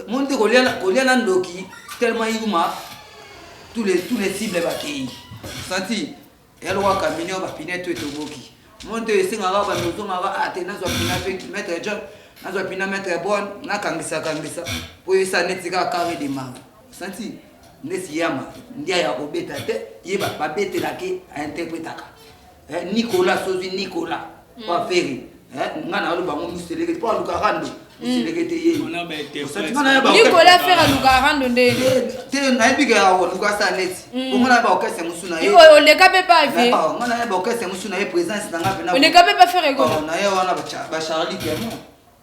monte Goliana Ndoki, tellement Yuma, tous les cibles bakei. Senti, elle voit Camino va piner tout au boki. Monte Singara va nous donner à Athéna, soit pina mettre John, n'a pina mettre bonne, n'a kangisa. Pour ça, netika carré des mains. Senti, Nessiyama, Ndiaya Obeta, Yeba, Babete Lake, interprétaka. Nicolas, Sozi Nicolas, pas ferry. Ngana lo bango museleke pour Lukarando. On a Nicolas faire à Lukarando ndé. Te na biga wa Lukasa net. Ngona ba okese musuna ye. On ne capable pas faire. Ngona ba okese musuna ye présence na ngape na. On ne capable pas faire ego. Na ye wana ba Charlie Kemo.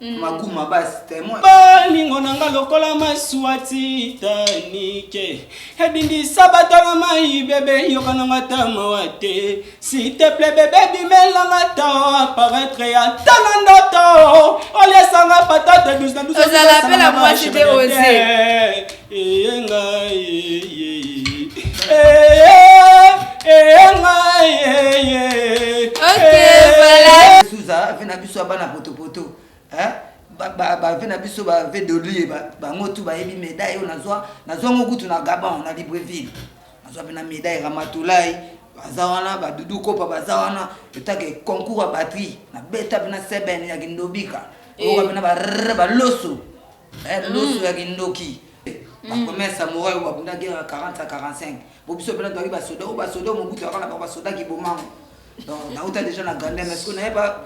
Makuma basi témoin. Balingo nanga lokola maswati tanike. Hedindi sabatana mai bébé yokana ngata mawate. S'il te plaît bébé bimela ngata apparaître ya tanandoto. Ole sanga patate douce na douce. Vous allez appeler la moi c'était osé. OK, voilà. Souza vena biso bana poto. Ba vena biso ba ve de lui ba ngotu ba yebi médaille nazwa ngokutu na Gabon na Libreville nazwa bena médaille Ramatulai bazawana ba dudu kopa bazawana etake concours à batterie na beta bena seben ya kindobika o bena ba loso loso ya kindoki ba commerce samouraï ba bunda guerre 40 à 45 bo biso bena ba soda mo butu akala ba soda ki bomango. Donc, na uta déjà na grandeur, mais ce qu'on n'avait pas,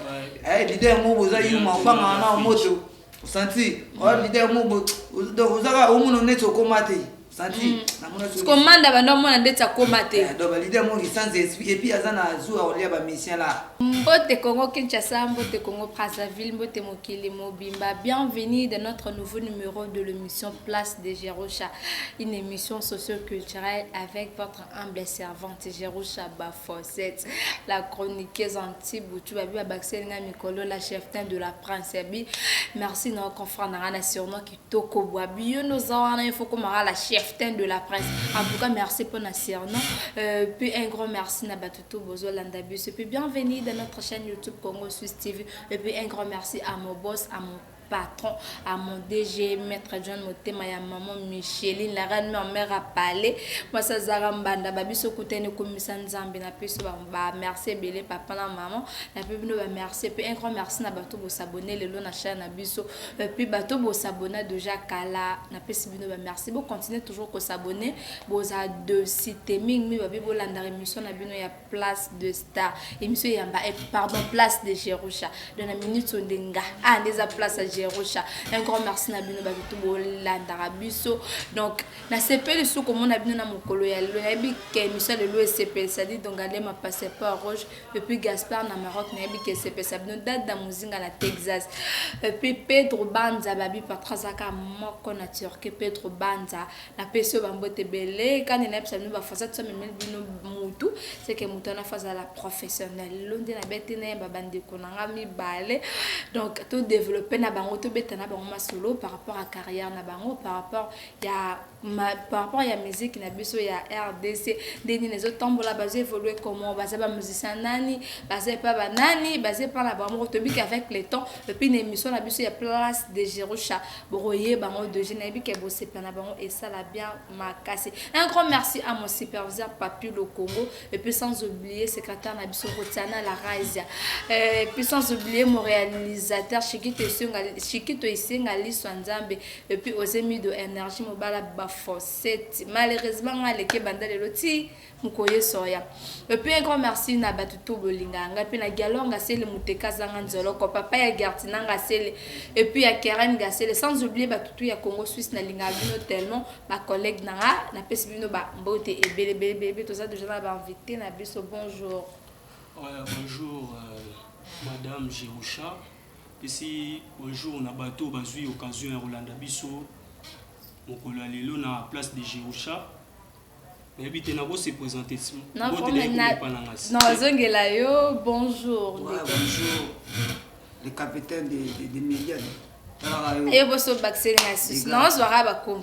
leader mo boza yuma opanga na moto, senti, leader mo bo, donc vous avez au moins on est au comité, senti, na mona so. Commande ba ndo mona ndeta comité. Donc leader mo qui sans esprit et puis azana azua olia ba mission là. Mbote Congo Kinshasa, Mbote Congo Brazzaville, Mbote Mokili Mobimba. Bienvenue dans notre nouveau numéro de l'émission Place de Jerusha, une émission socio-culturelle avec votre humble servante Jerusha Bafosset, la chroniqueuse anti-Boutou Babi Abakselinga Mikolo, la chef de la Prince Abi. Merci notre confrère Narana surnom qui toko Boabi. Nous avons il faut qu'on la chef de la presse. En tout cas, merci pour notre surnom. Puis un grand merci à Batuto Bozo Landabus. Et puis bienvenue dans notre chaîne YouTube Congo Suisse TV. Et puis un grand merci à mon boss, à mon patron, à mon DG, Maître John Motema, à maman Micheline, la reine ma mère a parlé. Moi, ça Zarambanda, Babiso Koutene, Komisan Zambi, na Piso, merci, Bélé, papa, la maman, la Pébino, merci. Puis un grand merci à Bato pour s'abonner, le long à chaîne Abiso. Puis Bato pour s'abonner déjà Kala, na Pébino, merci. Vous continuez toujours à s'abonner. Vous avez deux sites, Ming, Babibo, Landar, émission, Nabino, il y a place de star. Émission, il y a, pardon, place de Jerusha. Dans la minute, on denga. Ah, les place à Jerusha. Un grand merci à Bino Babito Landarabiso. Donc, na CP le sou comme on a bien dans mon coloyal. Le nabi qui émission de l'OSCP, ça dit donc allez ma passeport rouge. Et puis Gaspard na Maroc nabi qui CP ça bien date dans Muzinga na Texas. Et puis Pedro Banza babi patrazaka moko na Turquie Pedro Banza na peso bambote belé quand il a ça nous va faire ça mais bino mutu c'est que mutu na phase à la professionnelle. L'onde na bête na babande konanga mi balé. Donc tout développer na bango to betana bango masolo par rapport à carrière na bango par rapport il y a musique na biso ya RDC deni les autres tambola basé évoluer comment basé ba musicien nani basé pas banani basé par la bango to bik avec le temps et puis une émission na biso ya place de Jerusha broyer bango de Genebi ke bossé na bango et ça l'a bien makasi. Un grand merci à mon superviseur Papi le Congo et puis sans oublier secrétaire na biso Rotiana la Raizia et puis sans oublier mon réalisateur Chikito Isenga Liswanzambe et puis aux émis de énergie mobile Bafosset. Malheureusement les banda le loti mukoye soya. Et puis un grand merci na Batuto Bolinganga puis na Galonga c'est le Muteka Zanganzolo ko papa ya Gertina Ngasele et puis ya Keren Ngasele sans oublier Batuto ya Congo Suisse na linga bino tellement ma collègue nanga na pesi bino ba mbote et bébé tout ça déjà ba invité na biso bonjour. Bonjour madame Jerusha. Ici, bonjour, on a bateau, basui, occasion à Rolanda Bisso, mon collègue Lelo, na place de Jerusha. Mais habitez na se présenter. Non, Zongelayo, bonjour. Ouais, bonjour, le capitaine des médias. Et vous êtes vacciné à Suisse. Non, on se verra à Congo.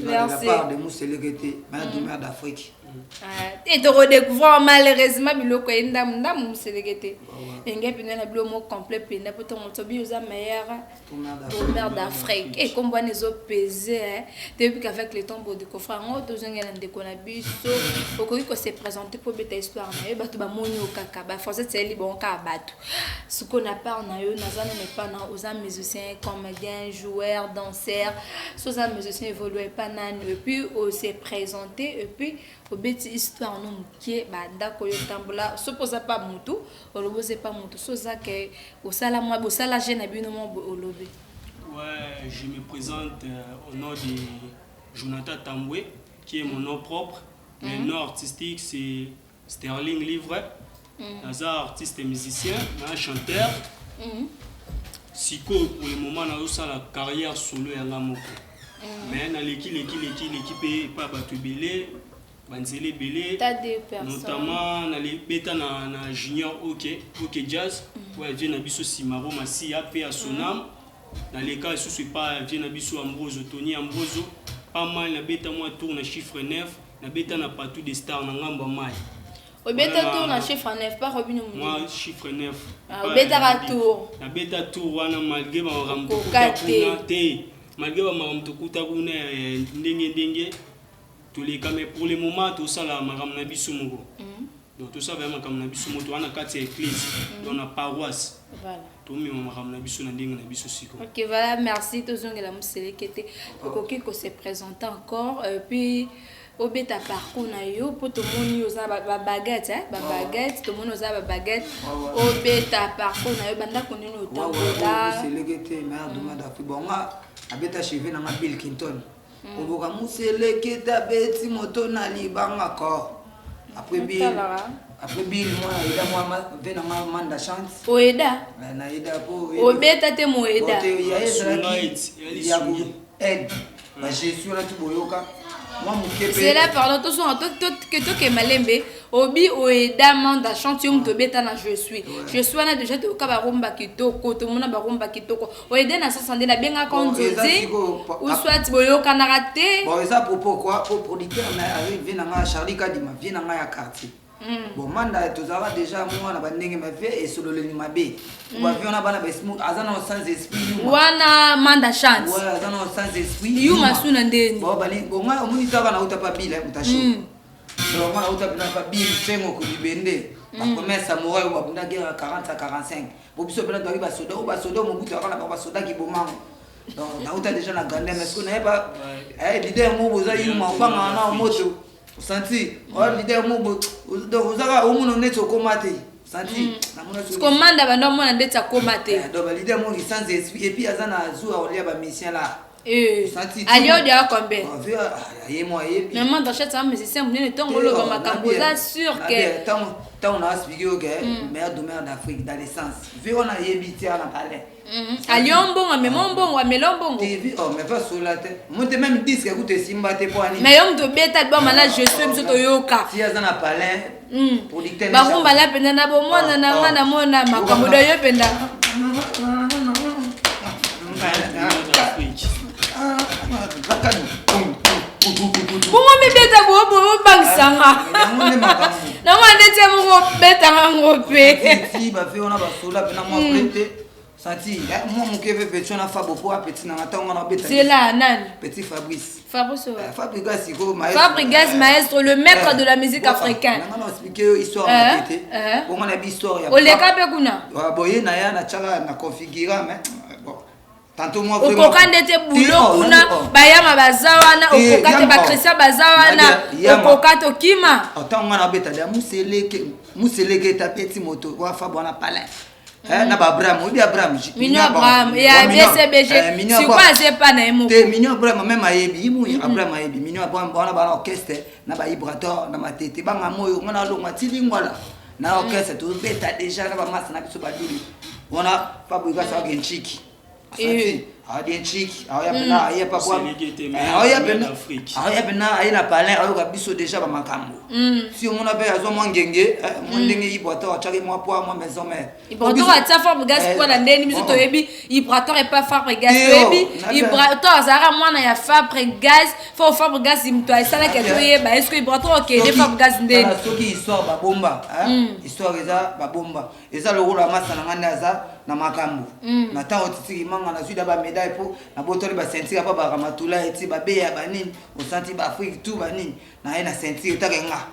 Merci. La part de Mousselegete, Madame d'Afrique. Et de redécouvrir malheureusement biloko enda ndamu muselekete. Engé pena na bilo mo complet pena poto motobi oza meilleur tourneur d'Afrique. Et comme on les peser depuis qu'avec le temps de coffre en auto zongela ndeko na biso okoki ko se présenter pour beta histoire na yo bato ba moni okaka ba forcer c'est libon ka bato. Ce qu'on a pas na yo nazana ne pas na oza musicien comédien joueur danseur soza musicien évoluer pas nan et puis on s'est présenté et puis au bête histoire non qui est ndako yo tambola supposa pas mutu olobose pas mutu soza que au sala moi au sala jeune bino mo olobe. Ouais, je me présente au nom de Jonathan Tamboué qui est mon nom propre. Mon nom artistique c'est Sterling Livre. Un artiste et musicien, un chanteur. Siko pour le moment na la carrière solo ya ngamoko. Mais na l'équipe est pas batubélé. Banzele Belé, notamment dans les bêta na junior OK jazz, ouais vient Nabiso Simaro Massi AP à Sonam, dans les cas ce n'est pas vient Nabiso Ambroso Tony Ambroso, pas mal na bêta moi tourne chiffre 9, na bêta na pas tout des stars na ngamba mai. Au bêta tourne chiffre 9 pas Robin Mundi. Moi chiffre 9. Au bêta tour. Na bêta tour wana malgré ba ramto kuna te, malgré ba ramto kuta kuna ndenge mais pour le moment tout ça là madame Nabiso Mogo. Donc tout ça vraiment comme Nabiso Mogo on a quatre églises dans la paroisse. Voilà. Tout mais madame Nabiso Nandinga Nabiso Siko. OK voilà merci tous ngela muselekete okoki ko se présenter encore puis au beta parcours na yo pour tout monde oza ba baguette ba baguette tout monde oza ba baguette au beta parcours na yo banda konini otambola muselekete mère duma d'Afrique bonga abeta cheve na Bill Clinton. Oboka museleketa beti moto na libanga ko après Bill moi ida moi vena manda chance oeda na ida po obeta te moeda ya ku aide ba Jésus na tuboyoka moi mukepe c'est là pardon tout son que que malembe obi oeda manda chante yum to beta na je suis na déjà to ka ba romba kitoko to mona ba romba kitoko oeda na sasande na benga konzozi ou soit boyoka na raté bon ça pourquoi pour producteur na arrive na nga Charlie Kadima vient na ya quartier. Bon manda tozala déjà moi na bandenge ma vie et solo le mabe on va vivre bana ba smooth azana sans esprit wana manda chance ouais azana sans esprit yuma suna ndeni bon bali bonga omuni taba na uta pa bila mutashi donc moi uta pa bila tengo ko libende ba commerce samouraï ou abunda guerre 40 à 45 bo biso bela doki ba soda mo butu akana ba soda ki bomango donc na uta déjà na grande mais ce qu'on pas leader mo boza yuma banga na moto senti leader mo donc ozaka omuno neto komate senti na mona so commande ba ndo mona ndeta komate donc leader mo sans esprit et puis azana azua olia ba mission là senti alio dia kombe aye moi aye mais moi d'achète ça mais c'est un tongo lo ba makambo za sûr que tant on a expliqué que mère d'Afrique dans l'essence vu on a yebiti na palais aliombo mais mon bon wa melombo TV oh mais pas sur la tête moi te même disque écoute simba te poani mais yom to beta ba mala je suis biso to yoka si azana palais producteur ba rumba la penda na bo mwana na ngana mona makambo do yo penda Bongo mi beta bo bangsanga. Na mwande te mo beta ngope. Si ba fe ona ba sola pena mo prêter. Senti, moi mon keve petit na fabo pour petit na ngata ngana beta. C'est là nan. Petit Fabrice. Fabrice maestro le maître de la musique africaine. On a expliqué histoire na pété. Bon on a histoire ya. O le kape kuna. Wa boye na ya na chaka na configurer mais bon. Tantôt moi vraiment okokande te bulo kuna bayama bazawana okokate ba Christian bazawana okokate okima otango na beta ya museleke ta petit moto wa fa bona palin na ba Abraham obi Abraham Mignon Abraham ya BCBG si quoi c'est pas na emo te Mignon Abraham même ayebi imu Abraham ayebi Mignon Abraham bona ba orchestre na ba vibrateur na matete ba ngamoyo ngana lo matilingwala na orchestre to beta déjà na ba massa na biso ba duli ona Fabrice sa genchiki des chic, il y a pas quoi. Il y a palais, il déjà ma cambo. Si on avait à mon genge, mon dingue, il boit à chaque mois pour moi maison mère. Il boit à sa forme gaz pour la nene, il boit et pas fabre gaz. Il boit à Zara, moi, il y a fabre gaz, faut fabre gaz, il me doit ça là qu'elle est-ce qu'il boit trop que des fabre gaz ndé. Ce qui histoire ba bomba, histoire eza ba bomba. Eza le rôle à massa na ngana na makambo. Na temps otiki manga na suida ba médaille pour na botoli ba sentir pas ba ramatula eti ba beya ba nini, au senti ba Afrique tout ba nini. Na ina sentir takenga.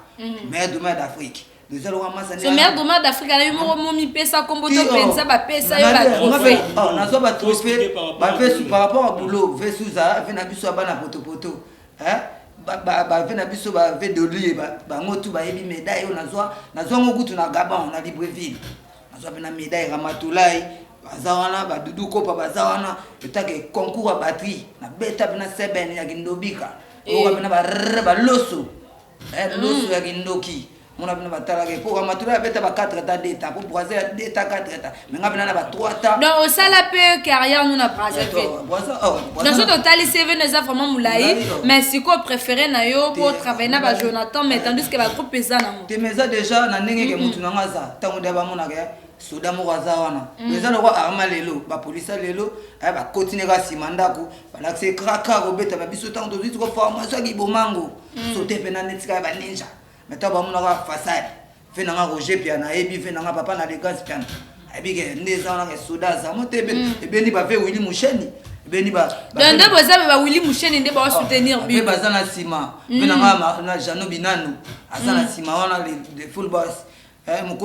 Meilleur domaine d'Afrique. C'est meilleur domaine d'Afrique. Là, il m'a mis pesa comme tu penses, ba pesa et ba trophée. Oh, na so ba trophée. Ba fait par rapport à boulot, fait sous ça, fait na biso ba na poto. Hein? Ba fait na biso ba fait de lui ba ngotu ba yebi médaille on na zo ngokutu na Gabon na Libreville. Na so na médaille Ramatulai. Bazawana ba dudu kopa bazawana etake concours à batterie na beta bina seben ya kindobika. O ba ba loso. Loso ya kindoki. On a bien battu pour Ramatulai beta ba 4 états d'état pour Brazil d'état 4 états. Mais on a bien ba 3 états. Donc au salape carrière nous na Brazil fait. Dans ce total CV nous a vraiment moulaï mais c'est quoi préféré na yo pour travailler na ba Jonathan mais tandis que ba trop pesant na mo. Te meza déjà na ndenge ke mutu na ngaza tango de ba mona ke soda mo wana. Meza le roi arma lelo ba police lelo ba continuer ka simandako ba l'accès kraka ko beta ba biso tango de ko formation ki bomango. Sauter pena netika ba ninja. Mais tu as un façade. Tu as un Roger Piana, tu as un papa dans les gaz piano. Tu as un soda, tu as un Willy Moucheni. Tu as un Willy Moucheni qui va soutenir. Tu as un Sima. Tu as un Jano Binano. Tu as un Sima, les full boss. Donc,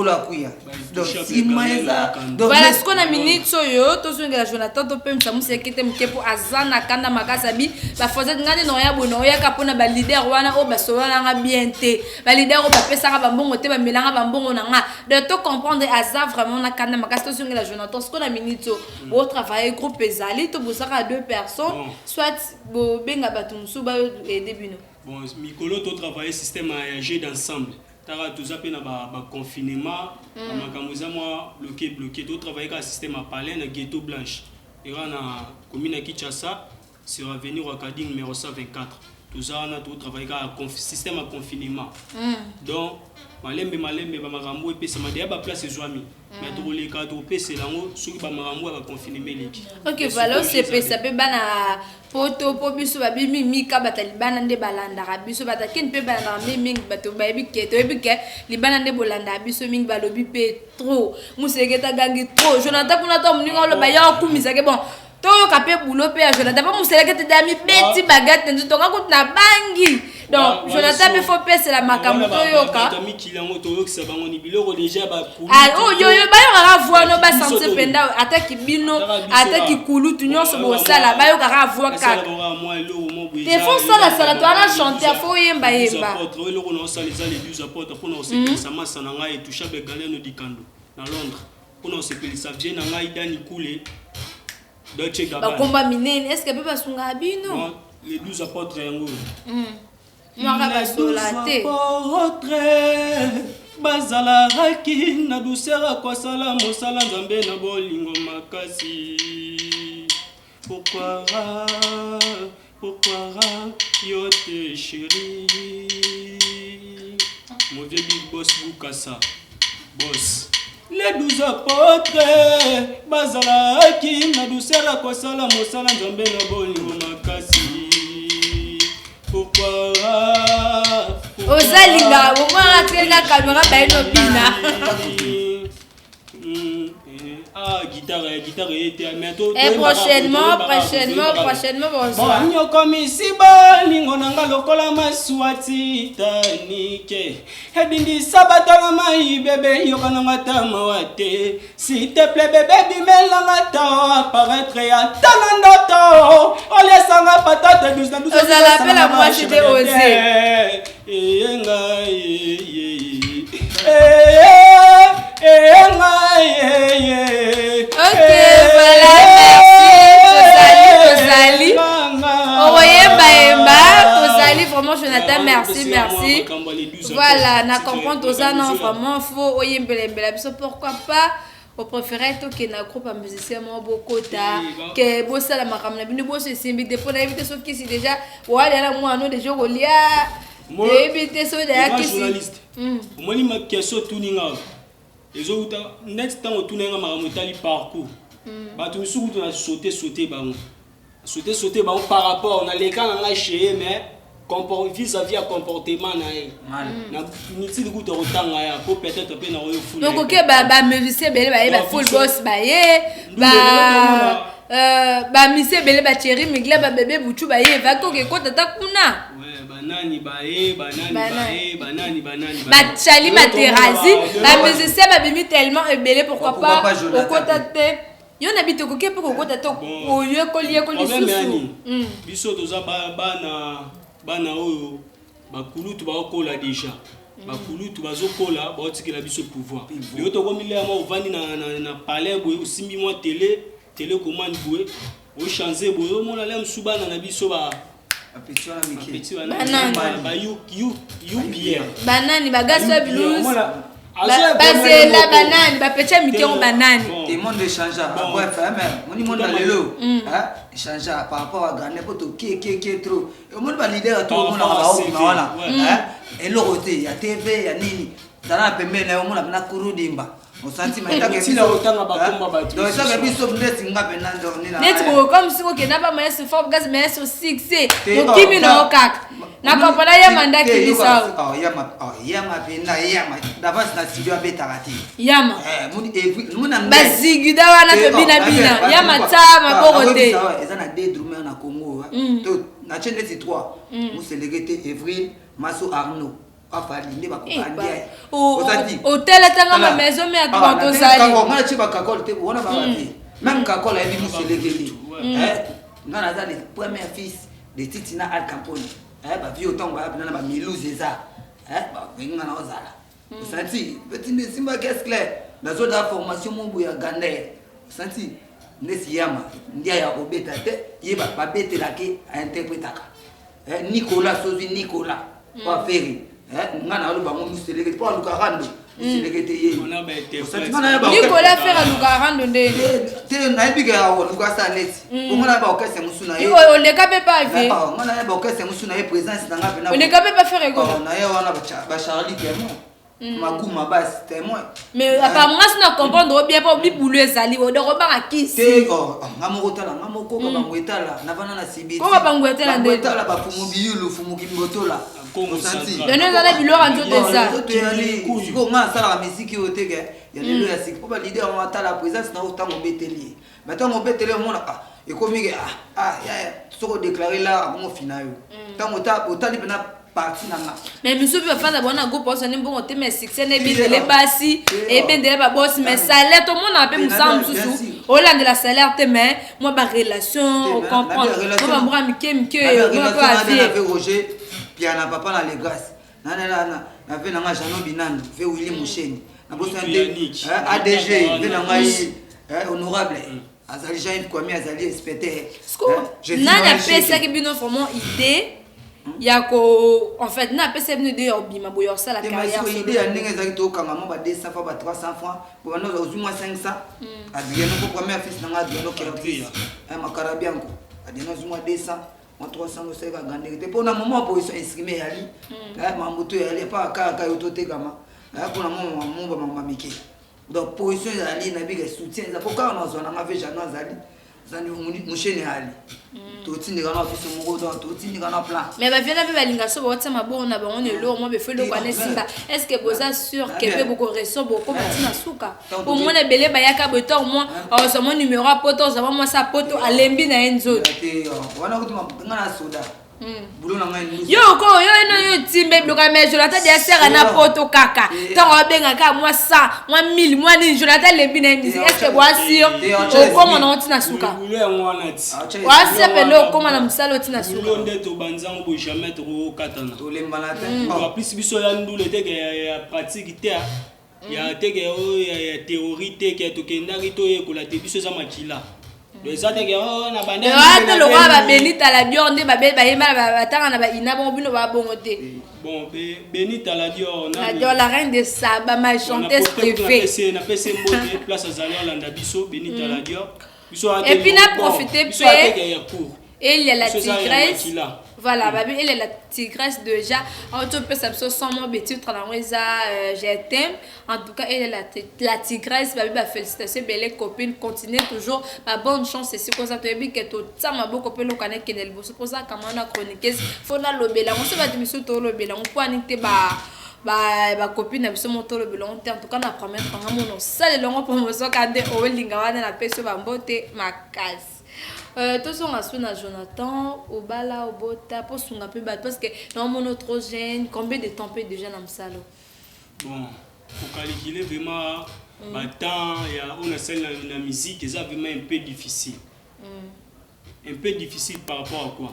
voilà ce qu'on a mis sur tout ce que Jonathan peut me samuser qui était pour Azana Kanda Makasabi, la faisait ngane noya bonoya kapona ba leader wana o ba sola nga bien té, ba leader o ba pesa ba mbongo té ba melanga ba mbongo nanga. De tout comprendre Azar vraiment na Kanda Makasa sur la Jonathan ce qu'on a mis sur au travail groupe ezali to bosaka 2 personnes, soit bo benga batumsu ba début no. Bon, Mikolo to travailler système à agir d'ensemble. Tara tout ça pena ba confinement makamuza moi bloqué tout travailler avec système à palais na ghetto blanche et na commune à Kinshasa sur avenue Wakadi numéro 124 tout ça on a tout travailler avec système à confinement donc malembe ba makambo et ça m'a déjà ba place zoami mais tout les cas tout PC lango sur ba makambo ba confinement leki. OK voilà c'est ça peut bana poto po biso ba bimi mika batalibana nde balanda biso batakin pe balanda ming bato ba bike to bike libana nde bolanda biso ming balobi pe trop museketa gangi trop Jonathan kuna to mninga lo ba ya kumisa ke bon to kapé boulot pe Jonathan pas museketa dami beti bagate nzo to ka na bangi donc Jonathan me faut passer la makambo to yoka tami kilango to yoka sabango ni biloko déjà ba kulu oh yo ba yo ka voir no ba santé penda ataki bino ataki kulu tu nyonso bo sala ba yo ka voir ka des fois ça la toi chanter faut yemba le on ça les 12 apôtres pour nous c'est ça massa na ngai toucha be galeno di kando na Londres pour nous c'est que ça vient na ngai dani coulé Dolce Gabbana ba combat minene est-ce que peut pas sunga bino les 12 apôtres yango moi ka solate bazala raki na douceur kwa sala mosala nzambe na bolingo makasi pourquoi yo te chérie mon vieux big boss Bukasa boss les 12 apôtres bazala raki na douceur kwa sala mosala nzambe na bolingo makasi pourquoi ozalinga bomwa tena kamera baino bina guitare était bientôt et prochainement bonsoir bon comme si balingo nanga lokola maswati tanike edindi sabatala mai bébé yokana matama wate s'il te plaît bébé bimelanga ta apparaître ya tanandoto olesanga patate douce na douce ozala pela moi j'étais osé ok voilà merci Tozali Tozali vraiment Jonathan merci voilà na comprendre Tozali non vraiment faut oyembelembela biso pourquoi pas au préféré to que na groupe musicien mo bokota que bossa la makamna bino bosse simbi de pour éviter sauf que c'est déjà wala na moi non déjà golia éviter so de journaliste moi ni ma question tuninga ezo uta next temps otunenga makamotali parcours ba tu misuku tu na sauter ba par rapport on a les cas na chez mais vis-à-vis à comportement na niti du coup de rotanga ya pour peut-être pe na royo full donc OK ba musicien bele ba full boss ba ye ba musicien bele ba chéri migla ba bébé buchu ba ye va ko ke ko tata kuna banani ba chali ba terrazi ba musicien ba bimi tellement ebele pourquoi pas au côté yo na bito ko ke pour ko tata o yo ko lié ko lisusu biso toza bana oyo bakulutu bakola déjà bakulutu bazokola baotikela biso pouvoir yo tokomile ama ovandi na palais boye osimbi mwa télé commande boye o changer boye o mona lem subana na biso ba banani bagaso blues basela banani bapecha mikengo banani et monde échange bref mon monde lelo échange par rapport à gagner pour tout qui trop et monde ba leader tout le monde na wala et l'oroté ya TV ya nini dana pembe na monde na kurudimba osanti maita ke biso otanga bakomba batu donc ça que biso ndeti ngape na ndorni na net ko comme si ko ke na ba maestro fort gas maestro 6 donc kimi no kaka na kompana ya manda kibisa yama pena yama d'avance na studio abetarati yama muni muna bazigida wana to bina yama tama borote eza na deux drummers na Congo to na chaîne 3 muselegete Evril Maso Arnaud afali ndi bakokandia otati hôtel tanga ma maison mais atwa to sali ngana chiba kakol te bona ba bavi même kakol ebi muselegete ngana za les premiers fils de Titina Al Capone ba vie autant ba na ba milouze eza ba venga na ozala osati petinde simba qu'est-ce clair na zone de formation mobu ya Gandé osati nesi yama ndia ya obeta te yeba ba betela ke a interprétaka Nicolas Sozi Nicolas ba feri ngana lo bango museleke pour lukarando museleke te ye Nicolas faire lukarando nde te na ebiga ya lukasa net ngona ba okese musuna ye on le capé pas vie ngona ba okese musuna ye présence na ngape na on ne capé pas faire ego na ye wana ba Charlie témoin makuma bas témoin mais apparemment si na comprendre bien pas bibulu ezali o de robanga kisi te ngamo kotala ngamo koka bangwetala na bana na sibiti koka bangwetala nde bangwetala ba fumu biyulu fumu kimbotola Donnez à la bilor en tout ça. Siko nga sala la musique oteke ya lelo ya siko ba leader on ata la présence na autant au beteli. Maintenant au beteli on et comme ya soko déclarer là bon final. Tant autant li pena parti na nga. Mais monsieur peut faire d'abord na go pour ça bon te mais succès ne bindele basi et bindele ba boss mais salaire tout le monde a peu musam sous. Au land de la salaire te mais moi ba relation comprendre. Moi ba moi mike moi pas Roger puis na papa na les grâces na ve na nga Jano Binando ve Willy Moucheni na bossa ADG ve na ngai honorable azali Jean Kwame azali inspecteur na na pesa ki bino vraiment idée yako en fait na pesa bino de obima boyo ça la carrière mais idée ya ndenge ezali to kanga mo ba 200 fois ba 300 francs pour nous aux 500 Adriano ko premier fils na nga Adriano Kerapia makarabianko Adriano zuma 200 en 300 c'est ka gandé te pour na moment position estimé yali mamuto yali pas ka yotote kama pour na moment ba mamike donc position yali na biga soutien za pourquoi on a zona ma veja no azali zani musheni yali totindi kana office mo do totindi kana plan mais ba vela be balinga so ba tsama bona ba on elo mo be felo kwa nesimba est-ce que boza sûr que be boko reso boko batina suka au moins na bele ba yaka beto au moins on so mon numéro a poto za moi sa poto alembi na enzo wana kutuma ngana soda bulo na ngai yo ko yo no yo timbe bloka mais Jonathan dia sera na poto kaka tant benga ka moi 100 moi 1000 moi ni Jonathan lembi na enzo est-ce que boa sûr au comment on tina suka wa se pelo comment na msalo tina suka bulo ndeto banzango bo jamais to katana to lembala te en plus biso ya ndule te ya pratique te ya teke ya théorie te ke to kendaki to yekola te biso za makila Les autres qui ont na bande. Le roi va bénir à la Dior, on va Bon, bénit à la Dior. La reine de Saba, ma chanteuse préférée. Na PC place à Zalé Landa Bisso, bénit à la Dior. Et puis n'a profité et il y a la tigresse. Voilà, elle est la tigresse déjà. En tout cas, ça peut sans moi bêtise je t'aime. En tout cas, elle est la tigresse. Félicitations, belle copine. Continuez toujours. Ma bonne chance, c'est quoi ça? Tu as vu que tout ça m'a beaucoup appelé au canal Kenel. C'est pour ça que on a chroniqué. Faut na lobela. On se va dire monsieur to lobela. On peut anniter ba copine biso moto lobela. En tout cas, na première fois, on ça les longs promotion quand on linga wana na peso ba mbote makasi. Tous on a na Jonathan, Obala, Obota, pour son peu parce que normalement trop jeune, combien de temps peut déjà dans le salon? Bon, pour calculer vraiment, temps, on a celle la musique, c'est vraiment un peu difficile. Un peu difficile par rapport à quoi?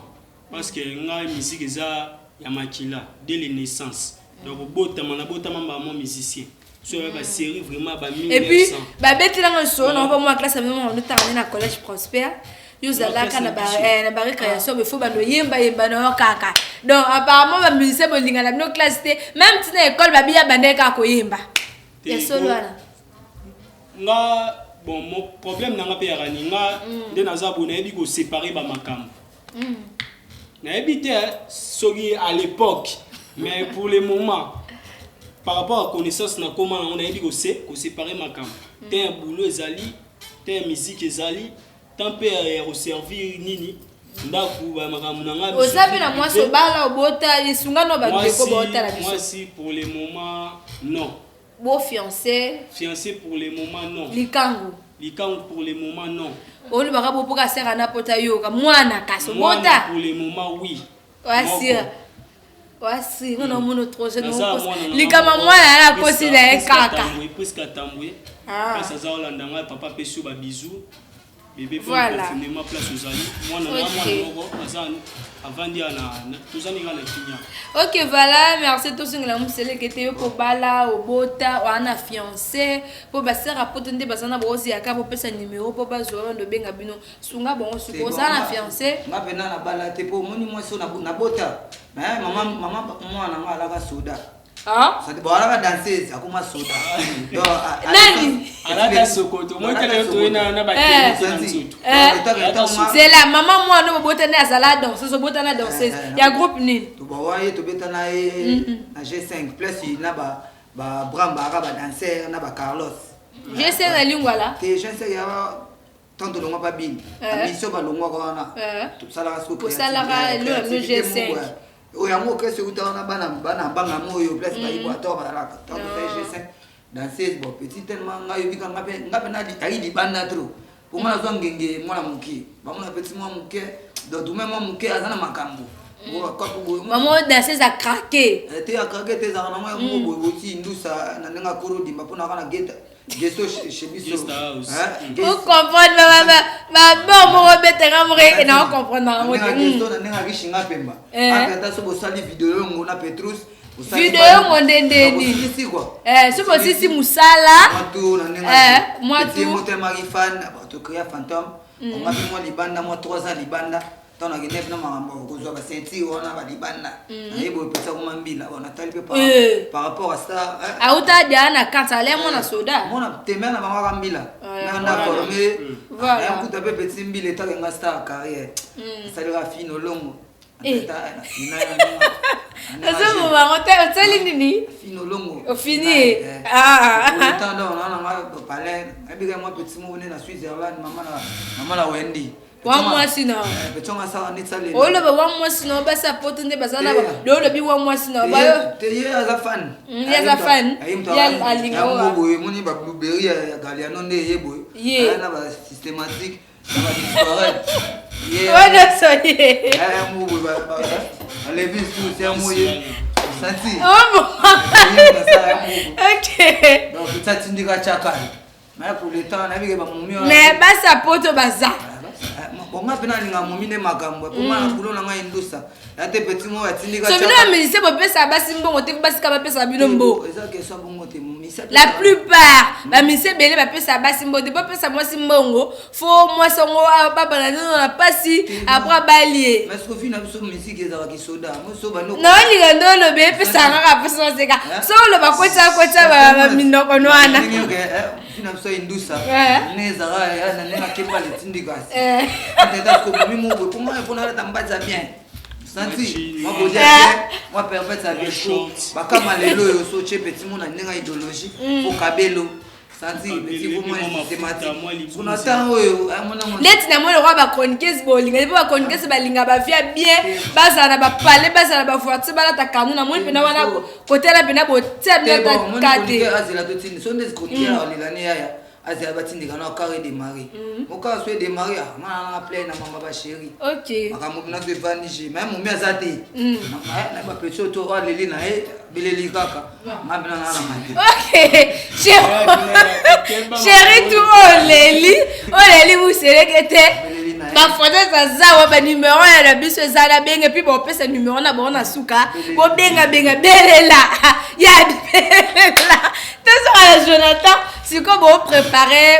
Parce que la musique, il y a Makila, dès la naissance. Donc, Obota, mon musicien. Sur la série vraiment, et puis, bête là, on va moi classe à moment, on est dans le collège Prosper. Yuzala kana ba création il faut ba yemba no kaka donc apparemment ba musicien bolinga na no classe même si na école ba biya bande ka ko yemba ya solo ana nga bon mon problème na nga pe ya nga de na za bona ebi ko séparer ba makambo na ebité soki à l'époque mais pour le moment par rapport à connaissance na comment on a ebi ko séparer makambo t'es un boulot ezali t'es musique ezali tant pis au servir nini ndaku ba makambo na nga ozabe na moi so bala obota isunga no ba ndeko bota la biso moi si pour le moment non beau fiancé pour le moment non likango pour le moment non oli baka bopoka sera na pota yoka mwana kaso bota pour le moment oui wasi on a mono trop jeune likama mwana na kosi na kaka presque atambwe ça za olanda nga papa pesu ba bisous. Bébé voilà. Finalement place aux amis. Moi avant dire tous amis na Kenya. OK voilà, merci tous ngela musele kete yo ko bala obota wana fiancé po basera rapporter bazana bozi yaka po pesa numéro po bazo ndo benga bino sunga bon suko sana fiancé nga pena na bala te po moni moi so na bota maman mwana nga la soda. Ah? Ça te boit la danseuse, akuma soda. Nani? Ala sokoto, moi que tu na ba c'est la maman moi no bota na sala danseuse, so bota na danseuse. Ya groupe nini? To bawaye to beta na G5 plus na ba Bramba ba danser na ba Carlos. G5 na lingwala. Te G5 ya tanto longa ba bin. Amiso ba longa ko na. To sala ko ko sala le G5. Oyango que c'est utana bana banga moyo place ba ibo atora la tant que G5 dans 16 bon petit tellement ngayo bika ngape na di banda trop pour moi zo ngenge mwana muki ba mwana petit mwana muke donc tout même muke azana makambo maman dans 16 a craqué te a craqué te za na moyo mo boti ndusa na nga koro dimba pona kana geta gesto chez biso vous comprenez bon mo rebete ngamre et na comprendre mo gesto na nga rishinga pemba ata so bo sali vidéo ngona Petrus vidéo mondendeni so bo sisi musala moi tout moteur marifan to créer fantôme on m'a fait moi libanda moi 3 ans libanda tant na genève na mambo ko zo ba senti ona ba libanda yebo pesa ko mambila ona talipe par rapport à ça auta diana kansa le mona soda mona temena mama kambila na formé voilà un coup de petit mbile ta nga star carrière ça le fino longo Azo mama hôtel nini fino longo fini autant non na palais abika moi petit mo na Switzerland mama na Wendy wa mwasi na betonga sawa nitsale olo ba wa mwasi na ba support nde bazana ba lo bi wa mwasi na ba yo te ye as a fan ya alinga wa boy moni ba blueberry ya Galiano nde ye boy na ba systématique na ba disparate ye wana so ye mo boy ba allez bis tout c'est mo ye santi OK donc ça tindika chakali mais pour le temps na bige ba mumio mais ba support baza bonga pena ninga momine makambo pour moi boulot nanga indusa ya te petit mo atindika so bino musicien bopesa basi mbongo te basika bapesa bino mbo eza question bongo te musicien la plupart ba musicien belé bapesa basi mbongo te bapesa mwasi mbongo fo mwasi ngo baba na nino na pasi après balie mais ko fina biso musique ezaka kisoda mo so bano na olinga ndolo be pesa ngaka pesa seka so lo bakota ba minoko nwana fina biso indusa nezaka ya na nena kepa le tindika peut-être que mimi mo pour moi pour na tambaza bien santi moi bo dire moi permettre ça bien chaud bakama lelo yo so che petit mon na ndenga idéologie pour kabelo santi petit pour moi thématique on attend oyo net na moi le roi ba chroniqueuse bolinga ba chroniqueuse balinga ba via bien bazana ba parler bazana ba voiture bala ta kanu na moi pena wana côté la pena bo tia bien ta kate azela to tini so des chroniqueurs on lani ya azela batindika na carré de Marie mon cas soit de Marie na plein na mama ba chérie OK makambo na te vanish même mon azate na ba petit to leli na beleli kaka mabina na na OK chérie tout oleli vous selekete ba photo za wa ba numéro ya la biso za la benga puis bon pesa numéro na bon na suka bo benga belela ya belela tout ça Jonathan c'est comme vous préparer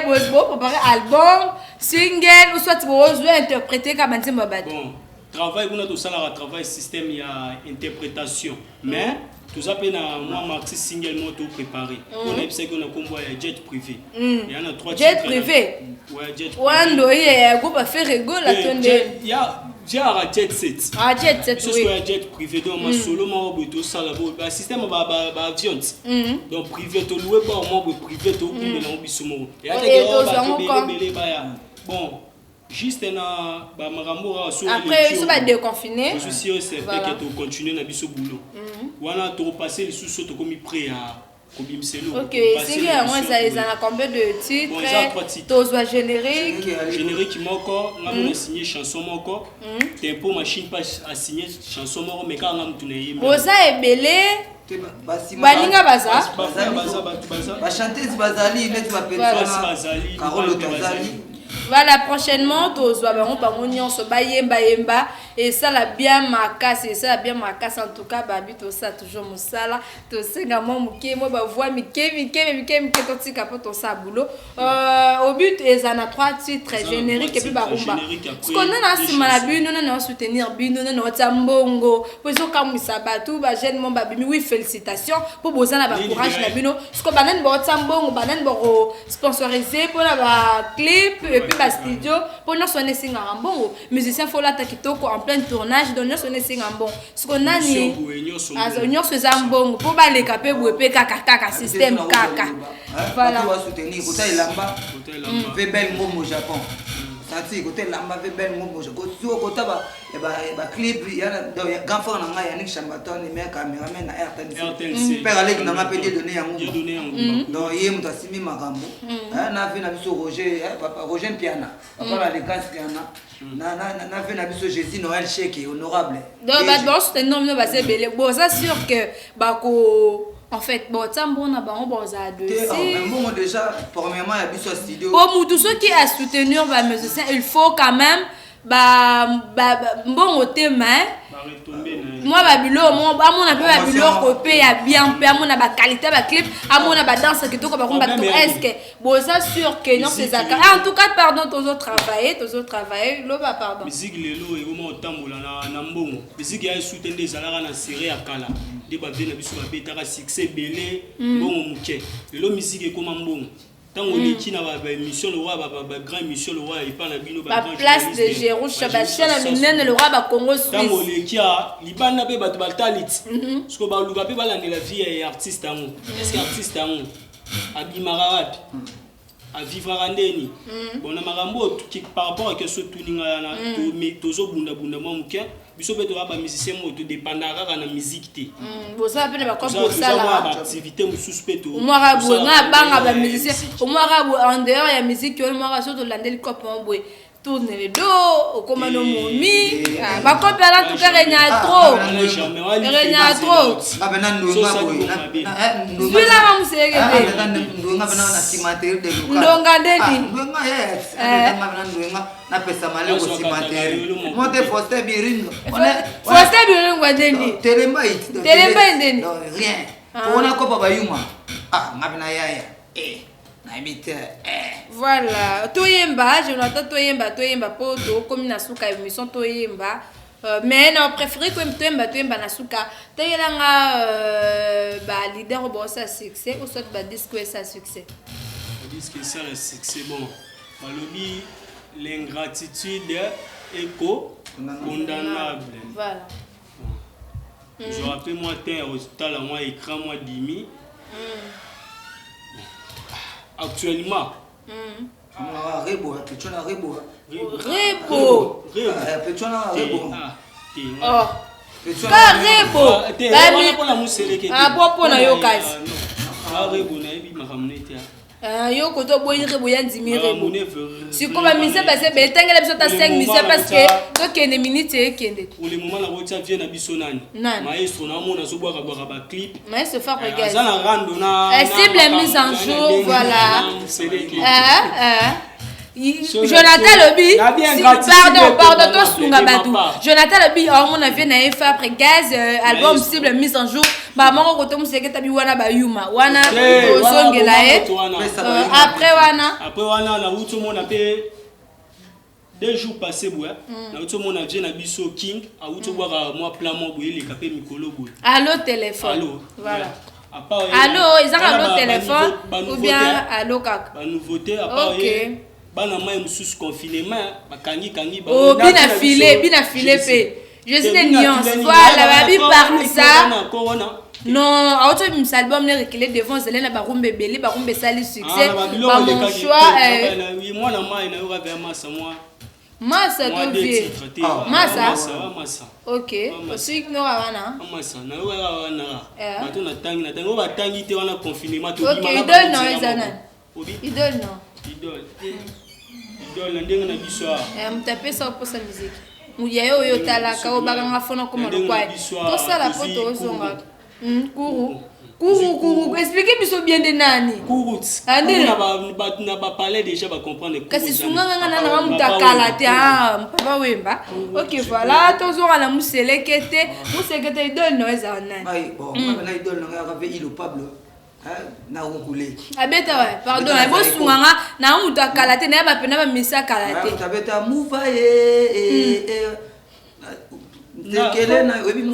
album single ou soit vous jouer interpréter comme un mabadi bon travail on a tout ça là travail système il y a interprétation mais tout ça peine moi maxi single moi tout préparé on a pensé qu'on a combo ya jet privé il y en a 3 jet privé ouais jet wando il groupe a fait rigole la tonde il y a j'ai un jet set jet set oui c'est un jet privé donc ma solo moi tout ça là ba système ba avion donc privé to louer pas moi privé to kumbe na bisomo et à bon juste na ba marambo so après ça va déconfiner je suis c'est fait que tu continuer na biso boulot voilà tu repasser les sous to comme prêt à OK, c'est bien moi ça ils ont combien de titres tous soit générique qui moko ngam signer chanson moko tempo machine pas à signer chanson moko mais quand ngam tunaye boza ebele balinga baza ba chanteuse bazali net ba personne Carole Tazali. Voilà, prochainement, tous bango nyonso bayemba et ça la bien makasi et ça la bien makasi en tout cas babi to ça toujours musala to senga mo muke mo ba voix mike to tika po to ça boulot au but ils en a 3 titres génériques et puis barumba ce qu'on a na sima la bino na soutenir bino na tsambongo pour so comme ça batu ba jeune mon babi oui félicitations pour bozana ba courage la bino ce qu'on banen bo tsambongo banen bo sponsorisé pour la ba clip et puis ba studio pour nous sonner singa mbongo musicien faut la ta kitoko en plein tournage donc nous sonner singa mbongo ce qu'on a ni azonyo ce zambongo pour ba les capé bouepé kaka système kaka voilà on va soutenir côté lamba ve belle mot au Japon santi côté lamba ve belle mot au Japon côté ba clip ya grand frère na ngai Yannick Chambaton mais cameraman na RTNC père Alec na m'a payé donner yango donc yé mutasimi makambo na fait na biso Roger Piana papa la lecance Piana na fait na biso Jésus Noël Chèque honorable donc ba bon soutenir no ba se belé bon ça sûr que ba ko en fait bon tambo na ba on boza dossier bon déjà premièrement ya biso studio pour tout ceux qui a soutenir ba musicien il faut quand même bon thème moi babilo moi amona pe babilo kopé ya bien pe amona ba qualité ba clip amona ba danse que to ko ba komba to est-ce que bon ça sûr que non c'est ça en tout cas pardon tous autres travailler lo ba pardon musique lelo et comment tambola na mbongo musique ya soutenir des alara na série ya kala de ba bien na biso ba betaka succès belé mbongo muke lelo musique e comment mbongo tant on est qui na ba émission le roi ba grand émission le roi et pas na bino ba place de Jérusalem ba chaîne minene le roi ba Congo Suisse tant on est qui a libana pe ba talit parce que ba luka pe ba la vie et artiste amu est-ce que artiste amu abimararat à vivre à ndeni bon na marambo par rapport à que ce tuninga na to mais tozo bunda mo muke biso beto ba musicien mo to dépendara na musique té bo ça pe ba comme ça la activité mo suspeto moi rabo na banga ba musicien moi rabo en dehors ya musique que moi raso to landeli copain boy tourne le dos, au commando momi. Ma copine en tout cas régna trop. Régna trop. Ah ben non, nous Je suis là, mon sérieux. Nous avons un cimetière de Lucas. Ndonga ndeni. Ndonga yes. Na pesa male au cimetière. Monte Foster Biringo. Foster Biringo ndeni. Telemba it. Telemba ndeni. Rien. On a quoi bayuma. Ah, ngabina yaya. Voilà, Toyemba, Jonathan Toyemba, poto, comme Nasuka, émission Toyemba. Mais non, préféré comme Toyemba, Nasuka. Toyelanga, leader au bon ça succès, ou soit disque ça succès. Disque ça le succès, bon. Malobi, l'ingratitude est condamnable. Voilà. Je rappelle moi, terre au total, moi, écran, moi, dimi. Actuellement. Rebo. Yo koto boyi rebo ya ndimi rebo. Si ko ba mise parce que betengele biso ta 5 mise parce que to kende minute e kende. Pour le moment la route vient na biso nani. Maestro na mona so boka ba clip. Maestro faire regarder. Ça na rando na. Cible mise en jour voilà. Jonathan Lobi, pardon, toi Sunga Badou. Jonathan Lobi, on a vu na faire après gaz album cible mise en jour. Bah moi quand on sait que tabi wana ba yuma wana ozongela e après wana na uto mona pe 2 jours passés boya na uto mona vient na biso king a uto boka moi plan mo boye le capé mikolo boye allo téléphone allo voilà allo ils ont allo téléphone ou bien allo kak ba nouveauté à part bana mai mususu confinement bakangi ba oh bina filé pe je sais les nuances voilà babi par ça non auto mis album ne reculer devant zelena barumbe belé barumbe sali succès ba mon choix moi na mai na ura vers massa to vie massa massa OK aussi no wana massa na ura wana bato na tangi ba tangi te wana confinement to OK idole no ezana idole ndenge na biso mtape ça pour sa musique muyayo yo talaka obanga fona comme le quoi to ça la photo ozonga Kourou, expliquez biso bien de nani. Kourou. Na ba parler déjà ba comprendre. Kasi sunga na mutakala te papa wemba. OK voilà, tozo na muselekete idole no eza nani. Ai bon, na idole no ngaka ilo Pablo. Na ukule. Abeta ouais, pardon, bo sunga na mutakala te na ba pena ba misa kala te. Tabeta mouva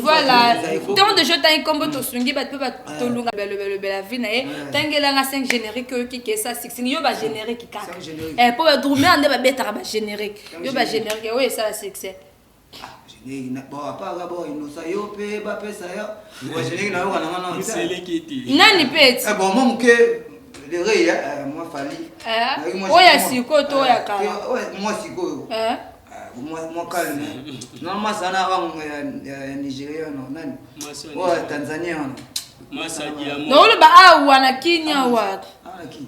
voilà tant de jeux tant comme to sungi ba peut to lunga belle vie na tangela nga 5 générique qui ça 6 yo ba générique kaka pour dromer ande ba beta ba générique yo ba générique oui ça la succès bon pas d'abord inosa yo pe ba pesa yo ba générique na yo kana ngana selekiti nani peti bon moi que le ré moi fali oya siko to ya kala moi siko moi calme normalement ça na wa Nigeria non nani wa Tanzania masa diamo no le ba wana Kenya wa ki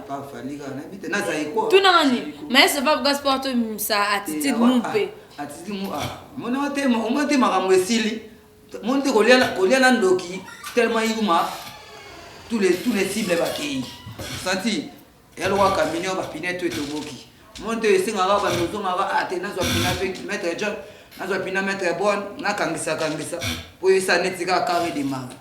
pas falika na bite na zaiko tunani mais c'est pas gasport ça attitude mumpe attitude mu mona te makambo esili monte kolia na ndoki tellement yuma tous les cibles ba kei senti elle wa caminio ba pineto etoboki monte singa ba nozonga ba atena zo pina pe mettre job na zo pina mettre bon na kangisa po esa netika carré de manga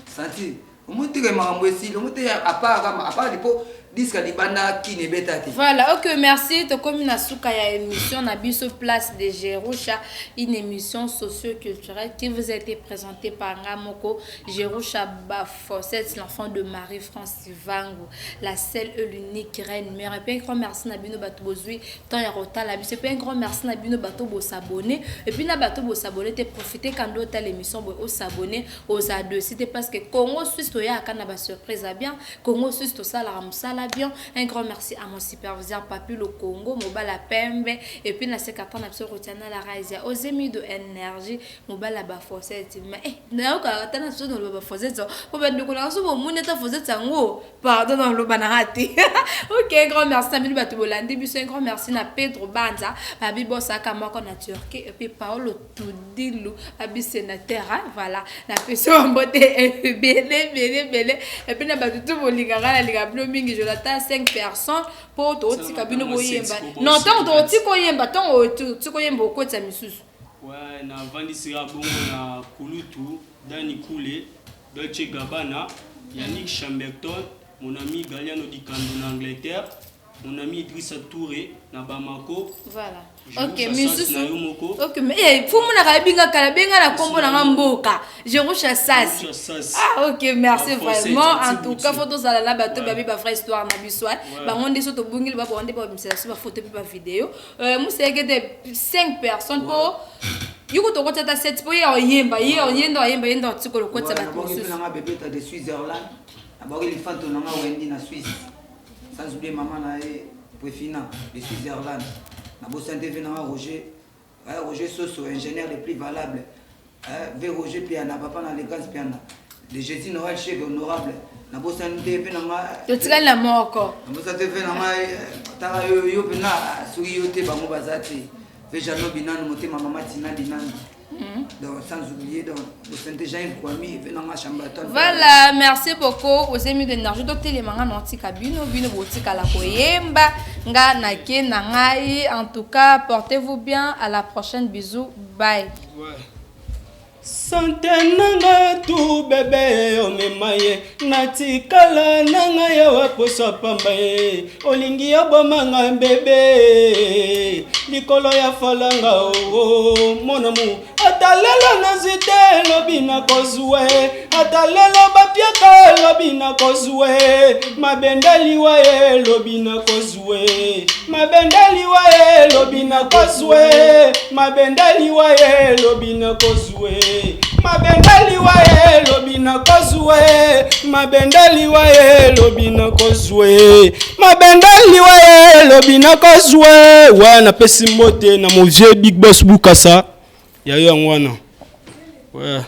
senti monte ke makambo esili monte à part lipo disque di banda kine betati. Voilà, OK, merci. To comme na suka ya émission na biso place de Jerusha, une émission socio-culturelle qui vous a été présentée par Ngamoko Jerusha Bafosset, l'enfant de Marie-France Vango, la seule et l'unique reine mère. Et puis un grand merci na bino bato bozui tant ya rota la biso. Et puis un grand merci na bino bato bo s'abonner. Et puis na bato bo s'abonner te profiter quand d'autres l'émission bo s'abonner aux A2. C'était parce que Congo Suisse to ya kana ba surprise bien, Congo Suisse to ça la ramsala l'avion. Un grand merci à mon superviseur Papi le Congo, Mobala Pembe, et puis na sekatan na biso Rotiana la Raizia, aux émis de énergie, Mobala Bafosette. Mais na ka na biso no Bafosette, pour ben de connaissance au monde ta Fosette sango, pardon dans le banarati. OK, grand merci à Mili Batubolandi, biso un grand merci na Pedro Banza, Babi Bosaka moko na Turquie, et puis Paolo Tudilu, Babi sénateur, voilà, la personne en beauté belé, et puis na Batutu Bolingara la liga blooming, Jonathan 5 personnes pour tout ti kabino boyemba. Non, tant to ti koyemba, tant ti koyemba ko tsa misusu. Ouais, na vandisira bongo na Kulutu, Dani Koulé, Dolce Gabbana, Yannick Chamberton, mon ami Galiano Dikando en Angleterre, mon ami Idrissa Touré na Bamako. Voilà. OK, misusu. OK, mais faut mon arabinga kala benga na kombo na mboka. Jerusha Sas. Ah OK, merci vraiment. En tout cas, photo ça là bato babi ba frère histoire na biso. Ba onde so to bungili ba onde ba msela ba photo ba vidéo. Museke de 5 personnes pour yuko to kota ta 7 pour yemba yenda tsikolo kota ba misusu. Na bébé ta de Switzerland. Abori li fanto na Wendy na Suisse. Sans oublier maman na Préfina de Switzerland. Na Bosante venant Roger Soso, ingénieur le plus valable. Ve Roger Piana, papa na l'élégance Piana. Le Jésus Noël chef honorable. Na Bosante venant to tika la moko. Na Bosante venant ta yo pena suri yote bango bazati. Ve jalo binano motema mama tina binano. Donc, sans oublier, donc, le Saint-Jean Kwami venant à Chambaton. Voilà, merci beaucoup aux émis d'énergie. Donc, les mangas n'ont pas bino boutique à la koyemba. Nga nake nangai. En tout cas, portez-vous bien. À la prochaine. Bisous. Bye. Ouais. Sante nanga tu bebe omemaye natikala nanga ya waposa pambaye olingi ya bomanga bebe likolo ya falanga o monamu atalelo nazite lobina kozwe atalelo bapiaka lobina kozwe mabendeli wae lobina kozwe mabendeli wae lobina kozwe mabendeli wae lobina kozwe mabendeli wae lobina kozwe mabendeli wae lobina kozwe mabendeli wae lobina kozwe wana pesi mbote na movie Big Boss Bukasa ya yo ngwana ouais